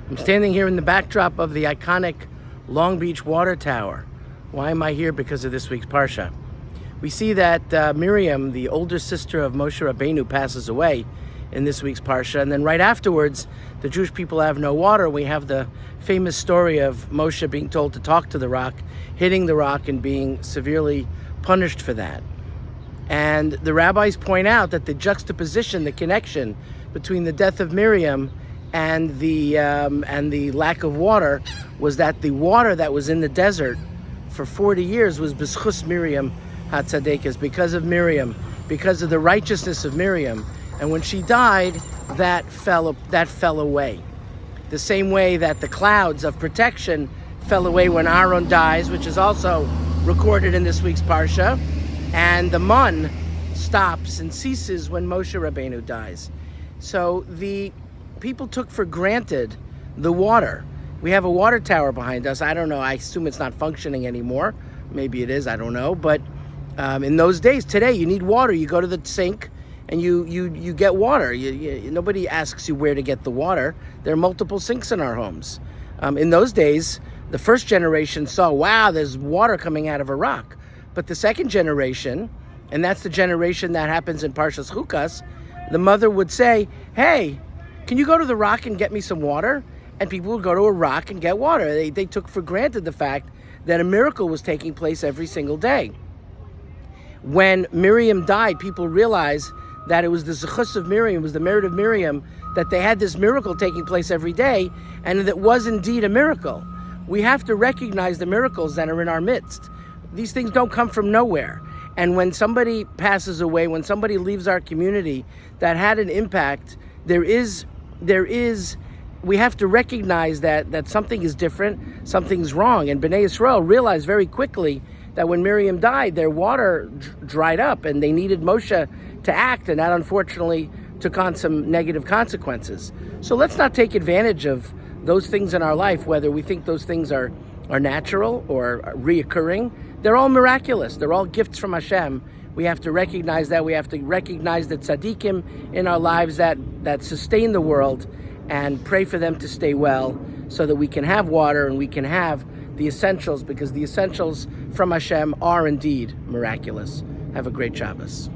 I'm standing here in the backdrop of the iconic Long Beach Water Tower. Why am I here? Because of this week's Parsha. We see that Miriam, the older sister of Moshe Rabbeinu, passes away in this week's Parsha. And then right afterwards, the Jewish people have no water. We have the famous story of Moshe being told to talk to the rock, hitting the rock and being severely punished for that. And the rabbis point out that the juxtaposition, the connection between the death of Miriam and the lack of water was that the water that was in the desert for 40 years was b'schus Miriam HaTzadekas, because of Miriam, because of the righteousness of Miriam. And when she died, that fell away. The same way that the clouds of protection fell away when Aaron dies, which is also recorded in this week's Parsha, and the mun stops and ceases when Moshe Rabbeinu dies. So the people took for granted the water. We have a water tower behind us. I don't know. I assume it's not functioning anymore. Maybe it is. I don't know. But in those days, today, you need water. You go to the sink and you get water. Nobody asks you where to get the water. There are multiple sinks in our homes. In those days, the first generation saw, wow, there's water coming out of a rock. But the second generation, and that's the generation that happens in Parshas Chukas, the mother would say, hey, can you go to the rock and get me some water? And people would go to a rock and get water. They took for granted the fact that a miracle was taking place every single day. When Miriam died, people realized that it was the zechus of Miriam, it was the merit of Miriam, that they had this miracle taking place every day, and that it was indeed a miracle. We have to recognize the miracles that are in our midst. These things don't come from nowhere. And when somebody passes away, when somebody leaves our community that had an impact, we have to recognize that something is different, something's wrong. And Bnei Yisrael realized very quickly that when Miriam died, their water dried up and they needed Moshe to act, and that unfortunately took on some negative consequences. So let's not take advantage of those things in our life, whether we think those things are natural or reoccurring. They're all miraculous. They're all gifts from Hashem. We have to recognize that. We have to recognize the tzaddikim in our lives that sustain the world, and pray for them to stay well so that we can have water and we can have the essentials, because the essentials from Hashem are indeed miraculous. Have a great Shabbos.